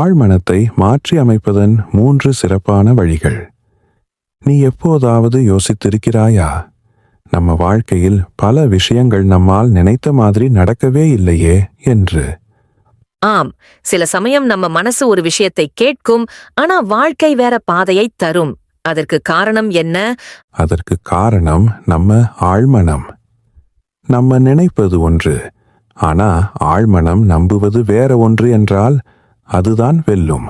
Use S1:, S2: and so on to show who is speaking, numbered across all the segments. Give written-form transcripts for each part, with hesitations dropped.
S1: ஆழ்மனத்தை மாற்றி அமைப்பதன் 3 சிறப்பான வழிகள். நீ எப்போதாவது யோசித்திருக்கிறாயா? நம்ம வாழ்க்கையில் பல விஷயங்கள் நம்மால் நினைத்த மாதிரி நடக்கவே இல்லையே என்று.
S2: ஆம், சில சமயம் நம்ம மனசு ஒரு விஷயத்தை கேட்கும், ஆனா வாழ்க்கை வேற பாதையை தரும். அதற்கு காரணம் என்ன?
S1: அதற்கு காரணம் நம்ம ஆழ்மனம். நம்ம நினைப்பது ஒன்று, ஆனா ஆழ்மனம் நம்புவது வேற ஒன்று என்றால் அதுதான் வெல்லும்.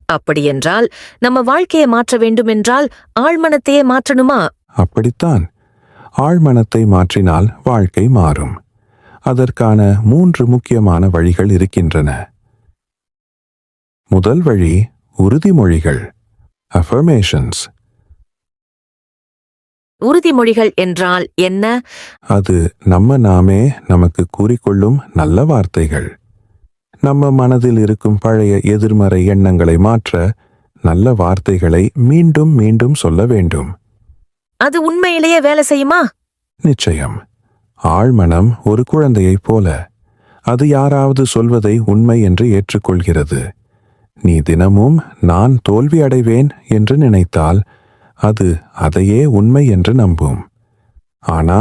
S2: அப்படியென்றால் நம்ம வாழ்க்கையை மாற்ற வேண்டுமென்றால் ஆழ்மனத்தையே மாற்றணுமா?
S1: அப்படித்தான். ஆழ்மனத்தை மாற்றினால் வாழ்க்கை மாறும். அதற்கான 3 முக்கியமான வழிகள் இருக்கின்றன. முதல் வழி உறுதிமொழிகள், அஃபர்மேஷன்ஸ்.
S2: உறுதிமொழிகள் என்றால் என்ன?
S1: அது நாமே நமக்கு கூறிக்கொள்ளும் நல்ல வார்த்தைகள். நம்ம மனதில் இருக்கும் பழைய எதிர்மறை எண்ணங்களை மாற்ற நல்ல வார்த்தைகளை மீண்டும் மீண்டும் சொல்ல வேண்டும்.
S2: அது உண்மையிலேயே வேலை செய்யுமா?
S1: நிச்சயம். ஆழ்மனம் ஒரு குழந்தையைப் போல. அது யாராவது சொல்வதை உண்மை என்று ஏற்றுக்கொள்கிறது. நீ தினமும் நான் தோல்வி அடைவேன் என்று நினைத்தால் அது அதையே உண்மை என்று நம்பும். ஆனா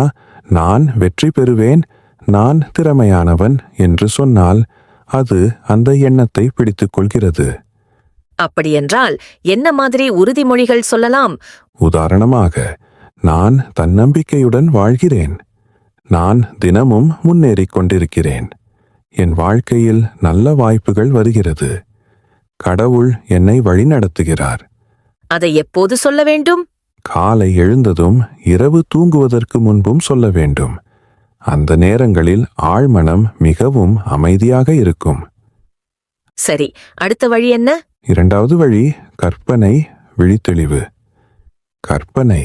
S1: நான் வெற்றி பெறுவேன், நான் திறமையானவன் என்று சொன்னால் அது அந்த எண்ணத்தை பிடித்துக் கொள்கிறது.
S2: அப்படியென்றால் என்ன மாதிரி உறுதிமொழிகள் சொல்லலாம்?
S1: உதாரணமாக, நான் தன்னம்பிக்கையுடன் வாழ்கிறேன், நான் தினமும் முன்னேறிக் கொண்டிருக்கிறேன், என் வாழ்க்கையில் நல்ல வாய்ப்புகள் வருகிறது, கடவுள் என்னை வழிநடத்துகிறார்.
S2: அதை எப்போது சொல்ல வேண்டும்?
S1: காலை எழுந்ததும் இரவு தூங்குவதற்கு முன்பும் சொல்ல வேண்டும். அந்த நேரங்களில் ஆழ்மனம் மிகவும் அமைதியாக இருக்கும்.
S2: சரி, அடுத்த வழி என்ன?
S1: இரண்டாவது வழி கற்பனை விழித்தெளிவு. கற்பனை.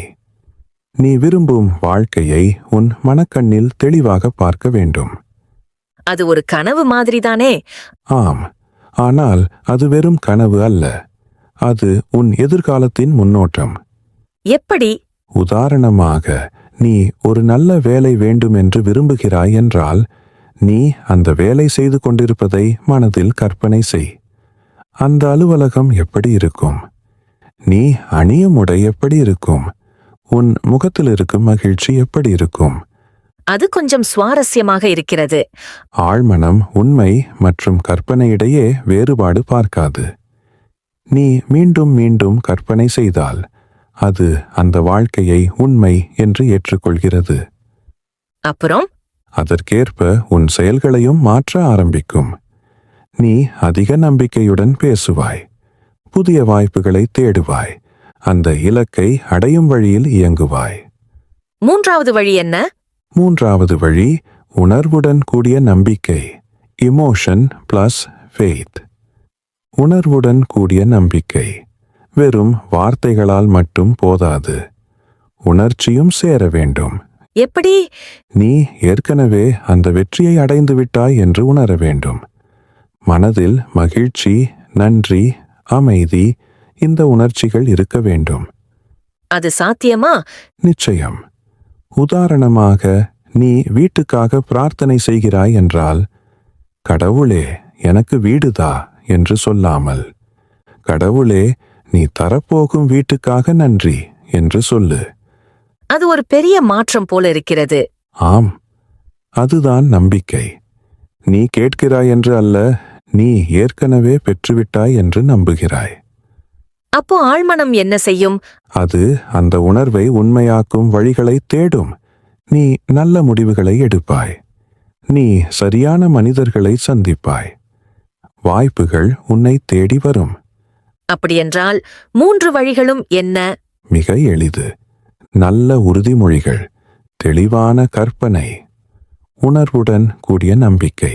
S1: நீ விரும்பும் வாழ்க்கையை உன் மனக்கண்ணில் தெளிவாக பார்க்க வேண்டும்.
S2: அது ஒரு கனவு மாதிரிதானே?
S1: ஆம், ஆனால் அது வெறும் கனவு அல்ல. அது உன் எதிர்காலத்தின் முன்னோட்டம்.
S2: எப்படி?
S1: உதாரணமாக, நீ ஒரு நல்ல வேலை வேண்டும் என்று விரும்புகிறாய் என்றால் நீ அந்த வேலை செய்து கொண்டிருப்பதை மனதில் கற்பனை செய். அந்த அலுவலகம் எப்படி இருக்கும்? நீ அணியும் உடை எப்படி இருக்கும்? உன் முகத்தில் இருக்கும் மகிழ்ச்சி எப்படி இருக்கும்?
S2: அது கொஞ்சம் சுவாரஸ்யமாக இருக்கிறது.
S1: ஆழ்மனம் உண்மை மற்றும் கற்பனையிடையே வேறுபாடு பார்க்காது. நீ மீண்டும் மீண்டும் கற்பனை செய்தால் அது அந்த வாழ்க்கையை உண்மை என்று ஏற்றுக்கொள்கிறது.
S2: அப்புறம்
S1: அதற்கேற்ப உன் செயல்களையும் மாற்ற ஆரம்பிக்கும். நீ அதிக நம்பிக்கையுடன் பேசுவாய், புதிய வாய்ப்புகளை தேடுவாய், அந்த இலக்கை அடையும் வழியில் இயங்குவாய்.
S2: மூன்றாவது வழி என்ன?
S1: மூன்றாவது வழி உணர்வுடன் கூடிய நம்பிக்கை, இமோஷன் பிளஸ் ஃபெய்த். உணர்வுடன் கூடிய நம்பிக்கை. வெறும் வார்த்தைகளால் மட்டும் போதாது, உணர்ச்சியும் சேர வேண்டும்.
S2: எப்படி?
S1: நீ ஏற்கனவே அந்த வெற்றியை அடைந்து விட்டாய் என்று உணர வேண்டும். மனதில் மகிழ்ச்சி, நன்றி, அமைதி, இந்த உணர்ச்சிகள் இருக்க வேண்டும்.
S2: அது சாத்தியமா?
S1: நிச்சயம். உதாரணமாக, நீ வீட்டுக்காக பிரார்த்தனை செய்கிறாய் என்றால், கடவுளே எனக்கு வீடுதா என்று சொல்லாமல், கடவுளே நீ தரப்போகும் வீட்டுக்காக நன்றி என்று சொல்லு.
S2: அது ஒரு பெரிய மாற்றம் போல இருக்கிறது.
S1: ஆம், அதுதான் நம்பிக்கை. நீ கேட்கிறாய் என்று அல்ல, நீ ஏற்கனவே பெற்றுவிட்டாய் என்று நம்புகிறாய்.
S2: அப்போ ஆழ்மனம் என்ன செய்யும்?
S1: அது அந்த உணர்வை உண்மையாக்கும் வழிகளை தேடும். நீ நல்ல முடிவுகளை எடுப்பாய். நீ சரியான மனிதர்களை சந்திப்பாய். வாய்ப்புகள் உன்னை தேடி வரும்.
S2: அப்படியென்றால் 3 வழிகளும் என்ன?
S1: மிக எளிது. நல்ல உறுதிமொழிகள், தெளிவான கற்பனை, உணர்வுடன் கூடிய நம்பிக்கை.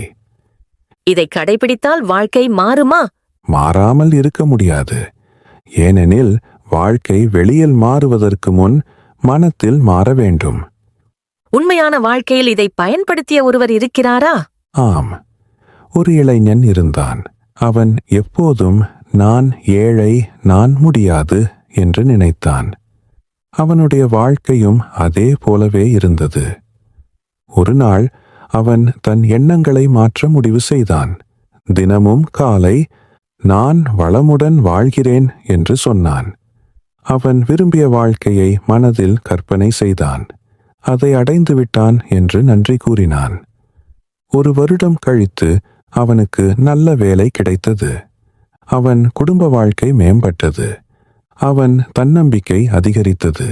S2: இதை கடைபிடித்தால் வாழ்க்கை மாறுமா?
S1: மாறாமல் இருக்க முடியாது. ஏனெனில் வாழ்க்கை வெளியில் மாறுவதற்கு முன் மனத்தில் மாற வேண்டும்.
S2: உண்மையான வாழ்க்கையில் இதை பயன்படுத்திய ஒருவர் இருக்கிறாரா?
S1: ஆம், ஒரு இளைஞன் இருந்தான். அவன் எப்போதும் நான் ஏழை, நான் முடியாது என்று நினைத்தான். அவனுடைய வாழ்க்கையும் அதே போலவே இருந்தது. ஒரு நாள் அவன் தன் எண்ணங்களை மாற்ற முடிவு செய்தான். தினமும் காலை நான் வளமுடன் வாழ்கிறேன் என்று சொன்னான். அவன் விரும்பிய வாழ்க்கையை மனதில் கற்பனை செய்தான். அதை அடைந்து விட்டான் என்று நன்றி கூறினான். 1 வருடம் கழித்து அவனுக்கு நல்ல வேலை கிடைத்தது. அவன் குடும்ப வாழ்க்கை மேம்பட்டது. அவன் தன்னம்பிக்கை அதிகரித்தது.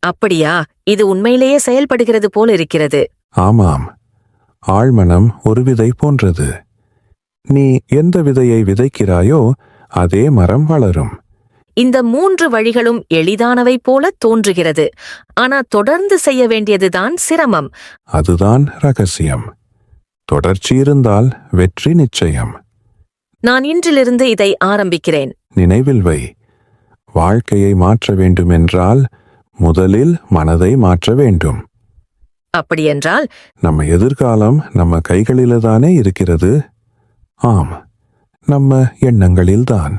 S2: அப்படியா? இது உண்மையிலேயே செயல்படுகிறது போல் இருக்கிறது.
S1: ஆமாம், ஆழ்மனம் ஒரு விதை போன்றது. நீ எந்த விதையை விதைக்கிறாயோ அதே மரம் வளரும்.
S2: இந்த 3 வழிகளும் எளிதானவை போல தோன்றுகிறது. ஆனா தொடர்ந்து செய்ய வேண்டியதுதான் சிரமம்.
S1: அதுதான் ரகசியம். தொடர்ச்சி இருந்தால் வெற்றி நிச்சயம்.
S2: நான் இன்றிலிருந்து இதை ஆரம்பிக்கிறேன்.
S1: நினைவில் வை, வாழ்க்கையை மாற்ற வேண்டுமென்றால் முதலில் மனதை மாற்ற வேண்டும்.
S2: அப்படியென்றால்
S1: நம்ம எதிர்காலம் நம்ம கைகளில்தானே இருக்கிறது. ஆம், நம்ம எண்ணங்களில்தான்.